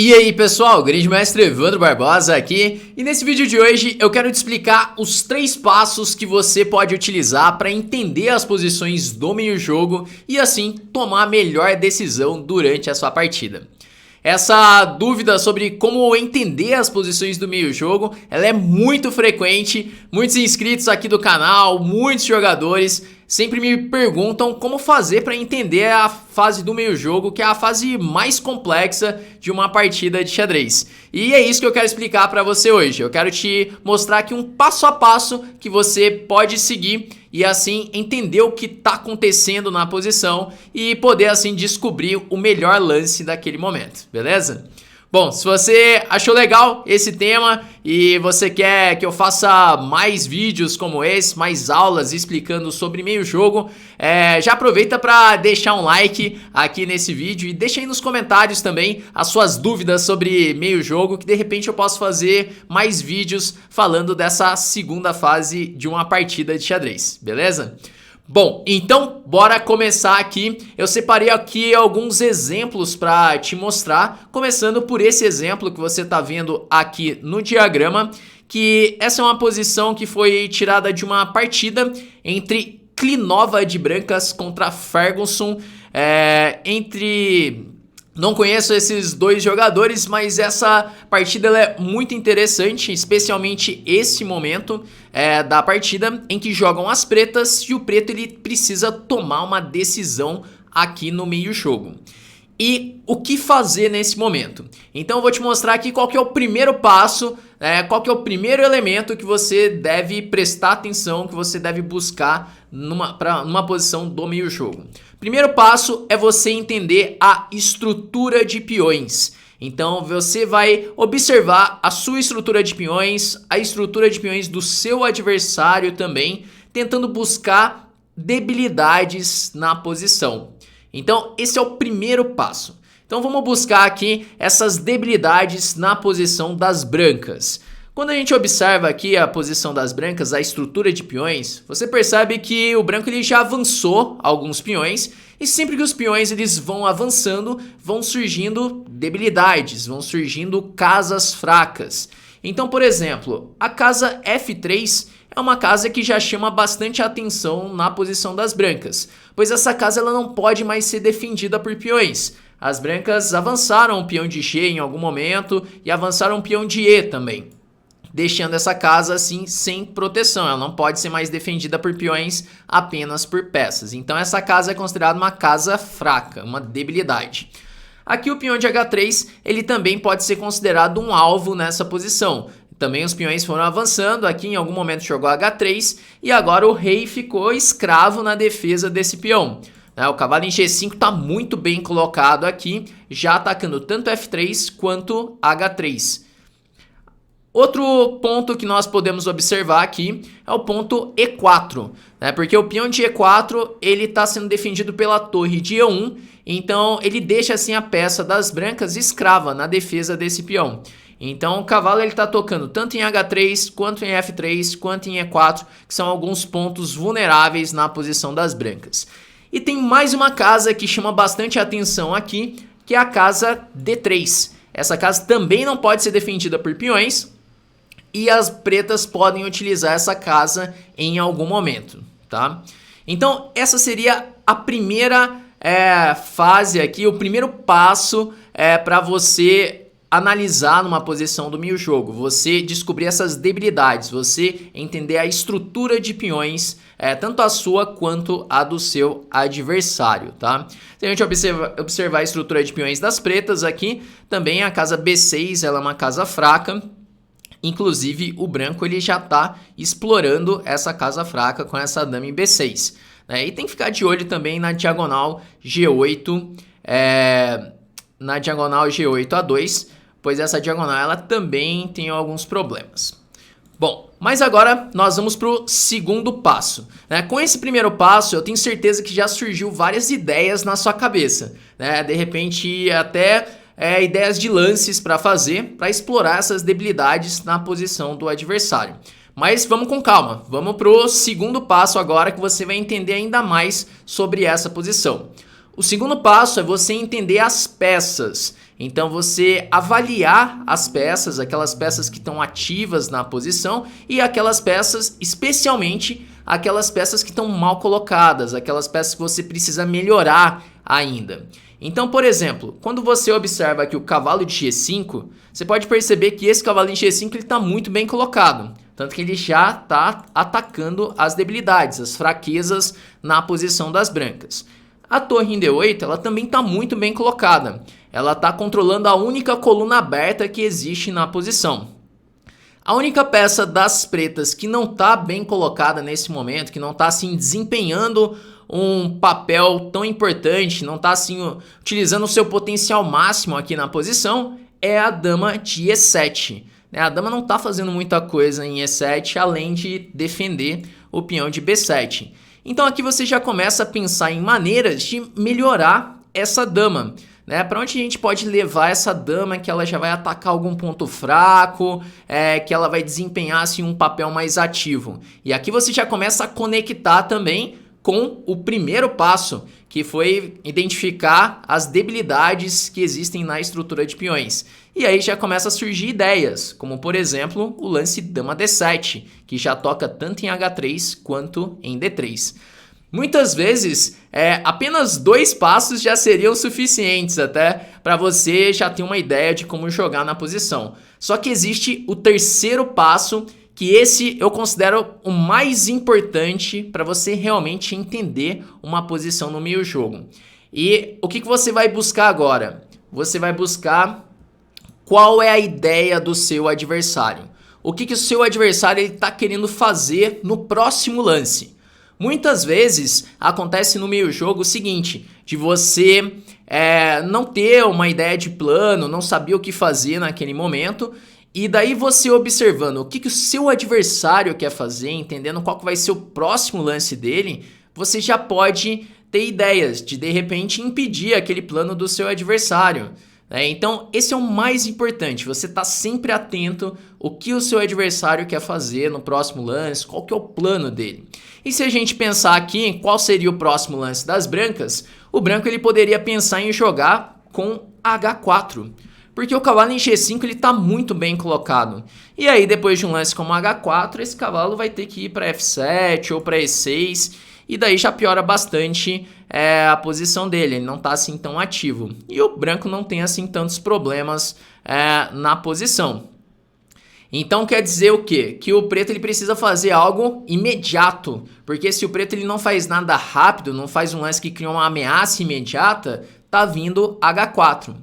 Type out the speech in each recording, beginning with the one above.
E aí pessoal, Grande Mestre Evandro Barbosa aqui, e nesse vídeo de hoje eu quero te explicar os 3 passos que você pode utilizar para entender as posições do meio-jogo e assim tomar a melhor decisão durante a sua partida. Essa dúvida sobre como entender as posições do meio-jogo, ela é muito frequente. Muitos inscritos aqui do canal, muitos jogadores sempre me perguntam como fazer para entender a fase do meio-jogo, que é a fase mais complexa de uma partida de xadrez. E é isso que eu quero explicar para você hoje. Eu quero te mostrar aqui um passo a passo que você pode seguir e assim entender o que está acontecendo na posição e poder assim descobrir o melhor lance daquele momento, beleza? Bom, se você achou legal esse tema e você quer que eu faça mais vídeos como esse, mais aulas explicando sobre meio jogo, já aproveita para deixar um like aqui nesse vídeo e deixa aí nos comentários também as suas dúvidas sobre meio jogo, que de repente eu posso fazer mais vídeos falando dessa segunda fase de uma partida de xadrez, beleza? Bom, então bora começar aqui. Eu separei aqui alguns exemplos para te mostrar, começando por esse exemplo que você está vendo aqui no diagrama, que essa é uma posição que foi tirada de uma partida entre Klinova de brancas contra Ferguson, Não conheço esses dois jogadores, mas essa partida ela é muito interessante, especialmente esse momento da partida em que jogam as pretas e o preto ele precisa tomar uma decisão aqui no meio jogo. E o que fazer nesse momento? Então eu vou te mostrar aqui qual que é o primeiro passo, qual que é o primeiro elemento que você deve prestar atenção, que você deve buscar numa posição do meio jogo. Primeiro passo é você entender a estrutura de peões. Então você vai observar a sua estrutura de peões, a estrutura de peões do seu adversário também, tentando buscar debilidades na posição. Então esse é o primeiro passo. Então vamos buscar aqui essas debilidades na posição das brancas. Quando a gente observa aqui a posição das brancas, a estrutura de peões, você percebe que o branco ele já avançou alguns peões e sempre que os peões eles vão avançando, vão surgindo debilidades, vão surgindo casas fracas. Então, por exemplo, a casa F3 é uma casa que já chama bastante atenção na posição das brancas, pois essa casa ela não pode mais ser defendida por peões. As brancas avançaram o peão de G em algum momento e avançaram o peão de E também, deixando essa casa assim sem proteção. Ela não pode ser mais defendida por peões, apenas por peças. Então essa casa é considerada uma casa fraca, uma debilidade. Aqui o peão de H3 ele também pode ser considerado um alvo nessa posição. Também os peões foram avançando, aqui em algum momento jogou H3 e agora o rei ficou escravo na defesa desse peão. O cavalo em G5 está muito bem colocado aqui, já atacando tanto F3 quanto H3. Outro ponto que nós podemos observar aqui é o ponto E4, porque o peão de E4 ele está sendo defendido pela torre de E1, então ele deixa assim a peça das brancas escrava na defesa desse peão. Então o cavalo ele está tocando tanto em H3, quanto em F3, quanto em E4, que são alguns pontos vulneráveis na posição das brancas. E tem mais uma casa que chama bastante atenção aqui, que é a casa D3. Essa casa também não pode ser defendida por peões, e as pretas podem utilizar essa casa em algum momento, tá? Então essa seria a primeira fase aqui, o primeiro passo para você analisar numa posição do meio jogo, você descobrir essas debilidades, você entender a estrutura de peões, tanto a sua quanto a do seu adversário, tá? Se a gente observar a estrutura de peões das pretas aqui, também a casa B6 ela é uma casa fraca. Inclusive o branco ele já está explorando essa casa fraca com essa dama em B6. E tem que ficar de olho também na diagonal G8, na diagonal G8A2, pois essa diagonal ela também tem alguns problemas. Bom, mas agora nós vamos para o segundo passo. Com esse primeiro passo eu tenho certeza que já surgiu várias ideias na sua cabeça. De repente até ideias de lances para fazer, para explorar essas debilidades na posição do adversário. Mas vamos com calma, vamos para o segundo passo agora que você vai entender ainda mais sobre essa posição. O segundo passo é você entender as peças. Então você avaliar as peças, aquelas peças que estão ativas na posição e aquelas peças, especialmente aquelas peças que estão mal colocadas, aquelas peças que você precisa melhorar ainda. Então, por exemplo, quando você observa aqui o cavalo de G5, você pode perceber que esse cavalo de G5 está muito bem colocado. Tanto que ele já está atacando as debilidades, as fraquezas na posição das brancas. A torre em D8 ela também está muito bem colocada. Ela está controlando a única coluna aberta que existe na posição. A única peça das pretas que não está bem colocada nesse momento, que não está assim desempenhando um papel tão importante, não está assim utilizando o seu potencial máximo aqui na posição, é a dama de E7. A dama não está fazendo muita coisa em E7, além de defender o peão de B7. Então aqui você já começa a pensar em maneiras de melhorar essa dama. Para onde a gente pode levar essa dama que ela já vai atacar algum ponto fraco, que ela vai desempenhar assim, um papel mais ativo. E aqui você já começa a conectar também com o primeiro passo, que foi identificar as debilidades que existem na estrutura de peões. E aí já começa a surgir ideias, como por exemplo o lance dama D7, que já toca tanto em H3 quanto em D3. Muitas vezes, apenas 2 passos já seriam suficientes até para você já ter uma ideia de como jogar na posição. Só que existe o terceiro passo, que esse eu considero o mais importante para você realmente entender uma posição no meio jogo. E o que você vai buscar agora? Você vai buscar qual é a ideia do seu adversário. O que o seu adversário está querendo fazer no próximo lance. Muitas vezes acontece no meio jogo o seguinte, de você não ter uma ideia de plano, não saber o que fazer naquele momento, e daí você observando o que o seu adversário quer fazer, entendendo qual que vai ser o próximo lance dele, você já pode ter ideias de repente impedir aquele plano do seu adversário. Então esse é o mais importante, você está sempre atento o que o seu adversário quer fazer no próximo lance, qual que é o plano dele. E se a gente pensar aqui em qual seria o próximo lance das brancas, o branco ele poderia pensar em jogar com H4, porque o cavalo em G5 ele está muito bem colocado. E aí depois de um lance como H4, esse cavalo vai ter que ir para F7 ou para E6, e daí já piora bastante a posição dele, ele não está assim tão ativo. E o branco não tem assim tantos problemas na posição. Então quer dizer o quê? Que o preto ele precisa fazer algo imediato, porque se o preto ele não faz nada rápido, não faz um lance que cria uma ameaça imediata, tá vindo H4.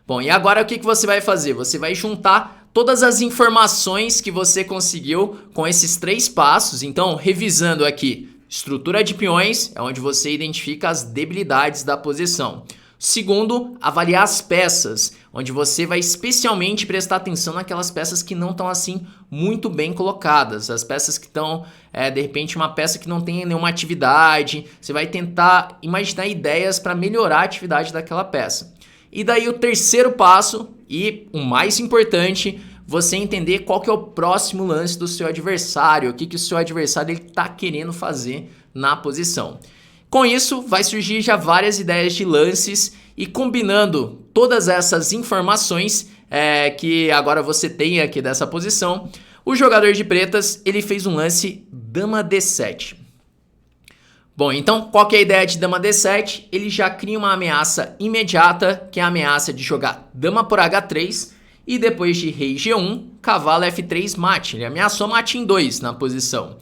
Bom, e agora o que você vai fazer? Você vai juntar todas as informações que você conseguiu com esses 3 passos. Então, revisando aqui, estrutura de peões é onde você identifica as debilidades da posição. Segundo, avaliar as peças, onde você vai especialmente prestar atenção naquelas peças que não estão assim muito bem colocadas. As peças que estão, de repente, uma peça que não tem nenhuma atividade. Você vai tentar imaginar ideias para melhorar a atividade daquela peça. E daí o terceiro passo, e o mais importante, você entender qual que é o próximo lance do seu adversário, o que o seu adversário está querendo fazer na posição. Com isso, vai surgir já várias ideias de lances e combinando todas essas informações que agora você tem aqui dessa posição, o jogador de pretas ele fez um lance dama D7. Bom, então qual que é a ideia de dama D7? Ele já cria uma ameaça imediata, que é a ameaça de jogar dama por H3 e depois de rei G1, cavalo F3 mate. Ele ameaçou mate em 2 na posição.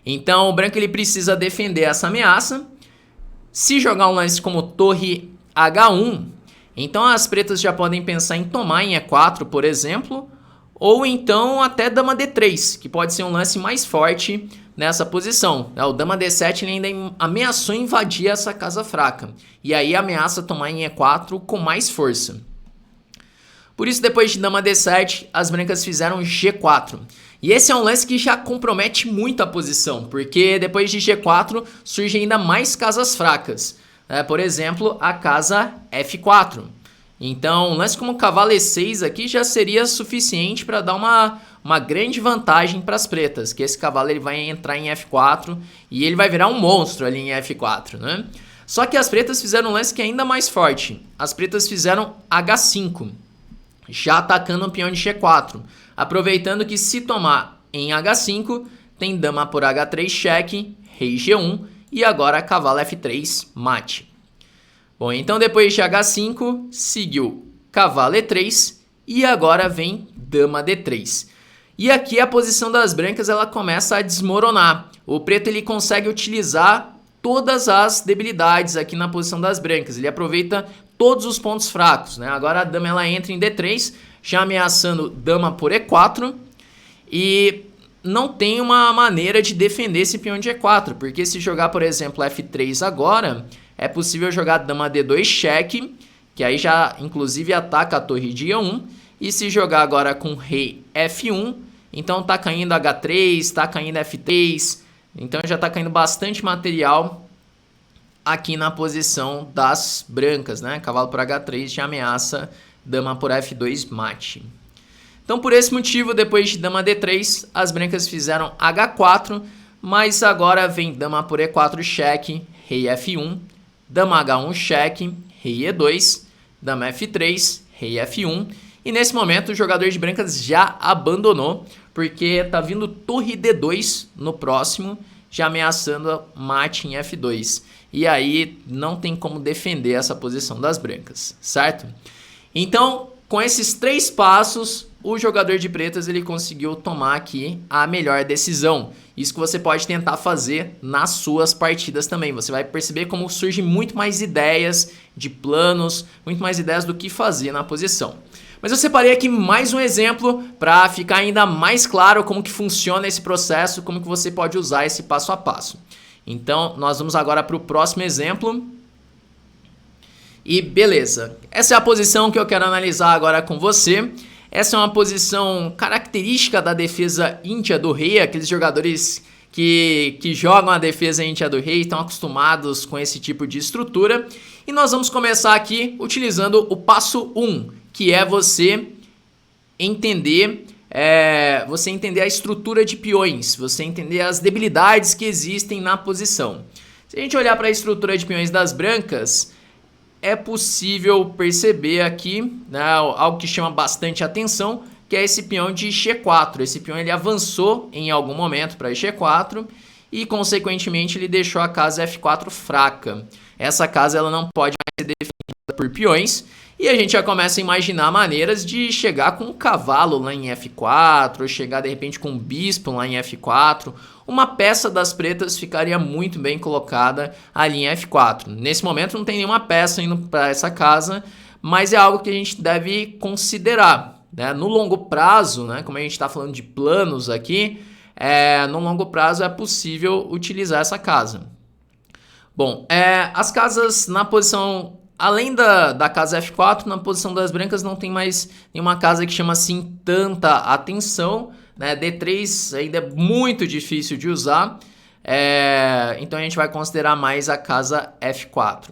Então o branco ele precisa defender essa ameaça. Se jogar um lance como torre H1, então as pretas já podem pensar em tomar em E4, por exemplo, ou então até dama D3, que pode ser um lance mais forte nessa posição. O dama D7 ele ainda ameaçou invadir essa casa fraca, e aí ameaça tomar em E4 com mais força. Por isso, depois de dama D7, as brancas fizeram G4. E esse é um lance que já compromete muito a posição, porque depois de G4 surgem ainda mais casas fracas. Por exemplo, a casa F4. Então, um lance como cavalo E6 aqui já seria suficiente para dar uma grande vantagem para as pretas, que esse cavalo ele vai entrar em F4 e ele vai virar um monstro ali em F4, né? Só que as pretas fizeram um lance que é ainda mais forte. As pretas fizeram H5, já atacando o peão de G4, aproveitando que se tomar em H5, tem dama por H3 cheque, rei G1 e agora cavalo F3 mate. Bom, então depois de H5, seguiu cavalo E3 e agora vem dama D3. E aqui a posição das brancas ela começa a desmoronar. O preto ele consegue utilizar todas as debilidades aqui na posição das brancas. Ele aproveita todos os pontos fracos, né? Agora a dama ela entra em D3, já ameaçando dama por E4 e não tem uma maneira de defender esse peão de E4, porque se jogar, por exemplo, F3 agora, é possível jogar dama D2 cheque, que aí já inclusive ataca a torre de E1, e se jogar agora com rei F1, então tá caindo H3, tá caindo F3, então já tá caindo bastante material aqui na posição das brancas, né? Cavalo por H3 já ameaça dama por F2 mate. Então por esse motivo, depois de dama D3, as brancas fizeram H4, mas agora vem dama por E4 cheque, rei F1, dama H1 cheque, rei E2, dama F3, rei F1, e nesse momento o jogador de brancas já abandonou, porque tá vindo torre D2 no próximo, já ameaçando mate em F2. E aí não tem como defender essa posição das brancas, certo? Então, com esses 3 passos, o jogador de pretas ele conseguiu tomar aqui a melhor decisão. Isso que você pode tentar fazer nas suas partidas também. Você vai perceber como surgem muito mais ideias de planos, muito mais ideias do que fazer na posição. Mas eu separei aqui mais um exemplo para ficar ainda mais claro como que funciona esse processo, como que você pode usar esse passo a passo. Então, nós vamos agora para o próximo exemplo. E beleza, essa é a posição que eu quero analisar agora com você. Essa é uma posição característica da defesa íntia do rei, aqueles jogadores que jogam a defesa íntia do rei estão acostumados com esse tipo de estrutura. E nós vamos começar aqui utilizando o passo 1, que é você entender a estrutura de peões, você entender as debilidades que existem na posição. Se a gente olhar para a estrutura de peões das brancas, é possível perceber aqui, né, algo que chama bastante atenção, que é esse peão de G4. Esse peão ele avançou em algum momento para G4 e, consequentemente, ele deixou a casa F4 fraca. Essa casa ela não pode mais ser defendida por peões. E a gente já começa a imaginar maneiras de chegar com um cavalo lá em F4, ou chegar de repente com um bispo lá em F4. Uma peça das pretas ficaria muito bem colocada ali em F4. Nesse momento não tem nenhuma peça indo para essa casa, mas é algo que a gente deve considerar, né? No longo prazo, né? Como a gente está falando de planos aqui, no longo prazo é possível utilizar essa casa. Bom, as casas na posição... Além da casa F4, na posição das brancas não tem mais nenhuma casa que chama assim tanta atenção, né? D3 ainda é muito difícil de usar, então a gente vai considerar mais a casa F4.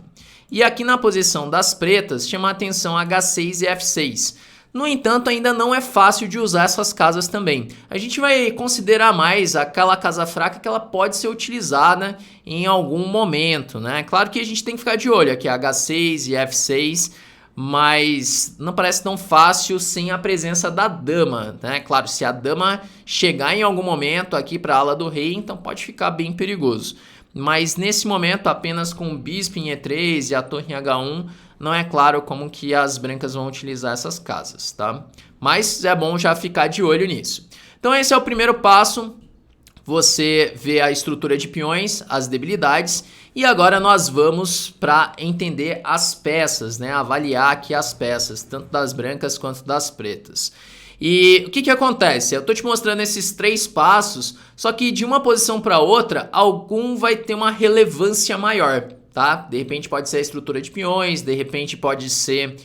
E aqui na posição das pretas chama a atenção H6 e F6. No entanto, ainda não é fácil de usar essas casas também. A gente vai considerar mais aquela casa fraca que ela pode ser utilizada em algum momento, né? Claro que a gente tem que ficar de olho aqui, H6 e F6, mas não parece tão fácil sem a presença da dama, né? Claro, se a dama chegar em algum momento aqui para a ala do rei, então pode ficar bem perigoso. Mas nesse momento, apenas com o bispo em E3 e a torre em H1, não é claro como que as brancas vão utilizar essas casas, tá? Mas é bom já ficar de olho nisso. Então esse é o primeiro passo, você vê a estrutura de peões, as debilidades, e agora nós vamos para entender as peças, né? Avaliar aqui as peças, tanto das brancas quanto das pretas. E o que acontece? Eu tô te mostrando esses 3 passos, só que de uma posição para outra, algum vai ter uma relevância maior, tá? De repente pode ser a estrutura de peões, de repente pode ser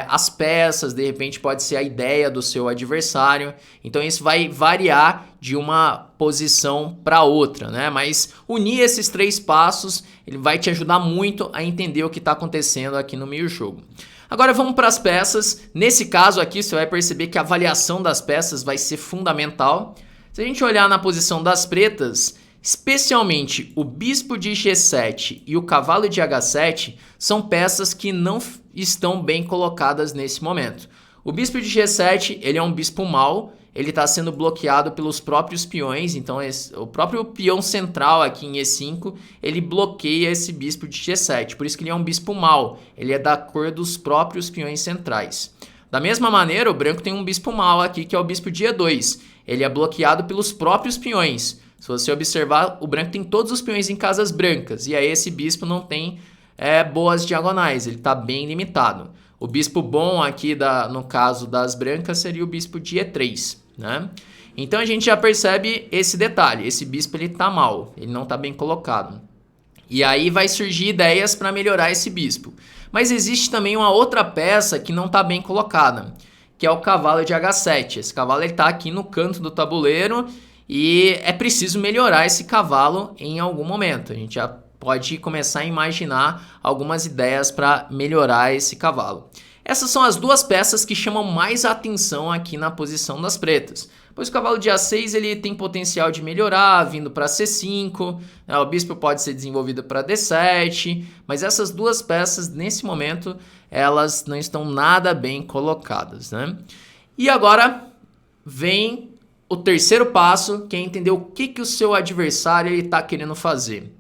as peças, de repente pode ser a ideia do seu adversário. Então isso vai variar de uma posição para outra, né? Mas unir esses 3 passos, ele vai te ajudar muito a entender o que está acontecendo aqui no meio jogo. Agora vamos para as peças. Nesse caso aqui você vai perceber que a avaliação das peças vai ser fundamental. Se a gente olhar na posição das pretas, Especialmente o bispo de G7 e o cavalo de H7 são peças que não estão bem colocadas nesse momento. O bispo de G7 ele é um bispo mau, ele está sendo bloqueado pelos próprios peões, então o próprio peão central aqui em E5 ele bloqueia esse bispo de G7, por isso que ele é um bispo mau, ele é da cor dos próprios peões centrais. Da mesma maneira, o branco tem um bispo mau aqui que é o bispo de E2, ele é bloqueado pelos próprios peões. Se você observar, o branco tem todos os peões em casas brancas, e aí esse bispo não tem boas diagonais, ele está bem limitado. O bispo bom aqui, no caso das brancas, seria o bispo de E3, né? Então a gente já percebe esse detalhe, esse bispo ele está mal, ele não está bem colocado. E aí vai surgir ideias para melhorar esse bispo. Mas existe também uma outra peça que não está bem colocada, que é o cavalo de H7. Esse cavalo está aqui no canto do tabuleiro, e é preciso melhorar esse cavalo em algum momento. A gente já pode começar a imaginar algumas ideias para melhorar esse cavalo. Essas são as duas peças que chamam mais atenção aqui na posição das pretas. Pois o cavalo de A6 ele tem potencial de melhorar, vindo para C5, né? O bispo pode ser desenvolvido para D7, mas essas duas peças, nesse momento, elas não estão nada bem colocadas, né? E agora vem o terceiro passo, que é entender o que o seu adversário está querendo fazer.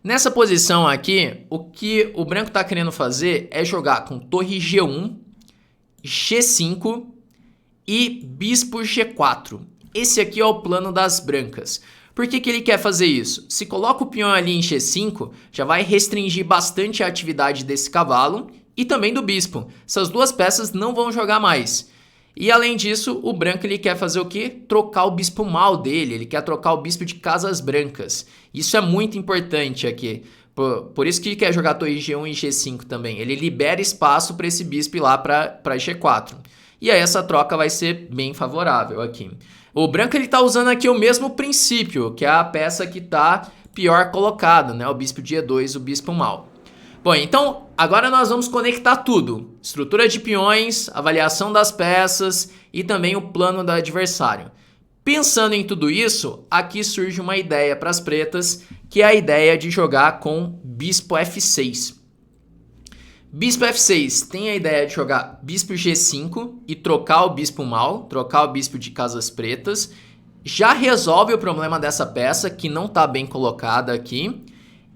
Nessa posição aqui, o que o branco está querendo fazer é jogar com torre G1, G5 e bispo G4. Esse aqui é o plano das brancas. Por que ele quer fazer isso? Se coloca o peão ali em G5, já vai restringir bastante a atividade desse cavalo e também do bispo. Essas duas peças não vão jogar mais. E além disso, o branco ele quer fazer o quê? Trocar o bispo mal dele, ele quer trocar o bispo de casas brancas. Isso é muito importante aqui. Por isso que ele quer jogar torre G1 e G5 também. Ele libera espaço para esse bispo ir lá para G4. E aí essa troca vai ser bem favorável aqui. O branco ele está usando aqui o mesmo princípio, que é a peça que está pior colocada, né? O bispo de E2, o bispo mal. Bom, então agora nós vamos conectar tudo. Estrutura de peões, avaliação das peças e também o plano do adversário. Pensando em tudo isso, aqui surge uma ideia para as pretas, que é a ideia de jogar com bispo F6. Bispo F6 tem a ideia de jogar bispo G5 e trocar o bispo mal, trocar o bispo de casas pretas. Já resolve o problema dessa peça, que não está bem colocada aqui.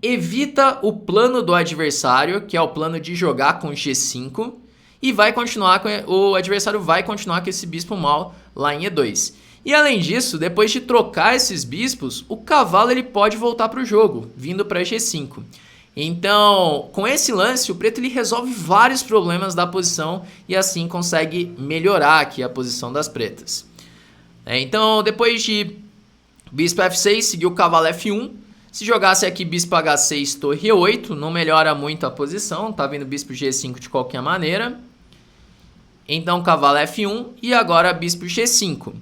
Evita o plano do adversário, que é o plano de jogar com G5, e vai continuar o adversário vai continuar com esse bispo mal lá em E2. E além disso, depois de trocar esses bispos, o cavalo ele pode voltar para o jogo, vindo para G5. Então, com esse lance, o preto ele resolve vários problemas da posição e assim consegue melhorar aqui a posição das pretas. Então, depois de bispo F6, seguiu o cavalo F1. Se jogasse aqui bispo H6, torre E8, não melhora muito a posição, tá vindo bispo G5 de qualquer maneira. Então cavalo F1 e agora bispo G5.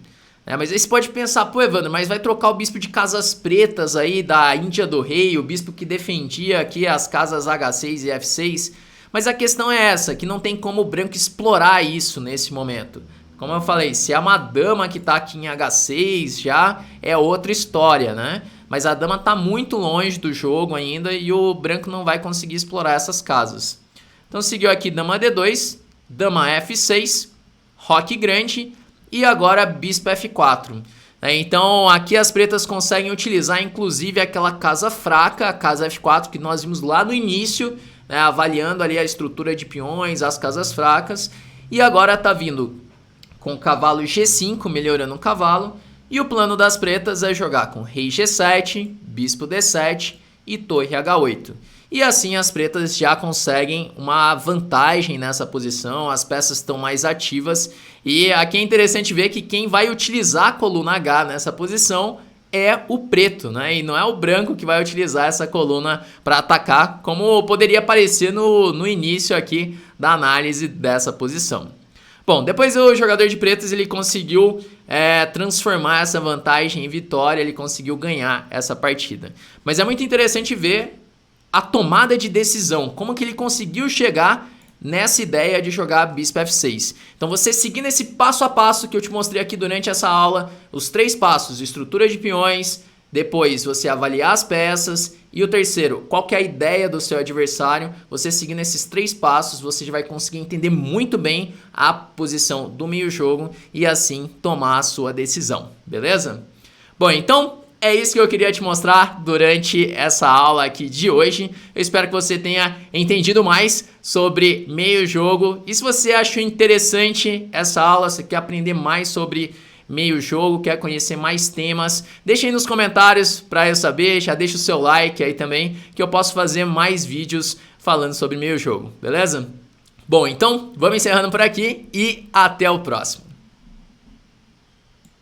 Mas aí você pode pensar, pô Evandro, mas vai trocar o bispo de casas pretas aí da Índia do Rei, o bispo que defendia aqui as casas H6 e F6. Mas a questão é essa, que não tem como o branco explorar isso nesse momento. Como eu falei, se é uma dama que tá aqui em H6, já é outra história, né? Mas a dama está muito longe do jogo ainda e o branco não vai conseguir explorar essas casas. Então seguiu aqui dama D2, dama F6, roque grande e agora bispo F4. Então aqui as pretas conseguem utilizar inclusive aquela casa fraca, a casa F4 que nós vimos lá no início, né, avaliando ali a estrutura de peões, as casas fracas. E agora está vindo com o cavalo G5, melhorando o cavalo. E o plano das pretas é jogar com rei G7, bispo D7 e torre H8. E assim as pretas já conseguem uma vantagem nessa posição, as peças estão mais ativas. E aqui é interessante ver que quem vai utilizar a coluna H nessa posição é o preto, né? E não é o branco que vai utilizar essa coluna para atacar, como poderia parecer no início aqui da análise dessa posição. Bom, depois o jogador de pretas ele conseguiu transformar essa vantagem em vitória, ele conseguiu ganhar essa partida. Mas é muito interessante ver a tomada de decisão, como que ele conseguiu chegar nessa ideia de jogar bispo F6. Então você seguindo esse passo a passo que eu te mostrei aqui durante essa aula, os 3 passos, estrutura de peões, Depois, você avaliar as peças. E o terceiro, qual que é a ideia do seu adversário? Você seguindo esses 3 passos, você já vai conseguir entender muito bem a posição do meio-jogo e assim tomar a sua decisão, beleza? Bom, então é isso que eu queria te mostrar durante essa aula aqui de hoje. Eu espero que você tenha entendido mais sobre meio-jogo. E se você achou interessante essa aula, você quer aprender mais sobre meio-jogo, quer conhecer mais temas, deixa aí nos comentários para eu saber, já deixa o seu like aí também, que eu posso fazer mais vídeos falando sobre meio-jogo, beleza? Bom, então vamos encerrando por aqui e até o próximo.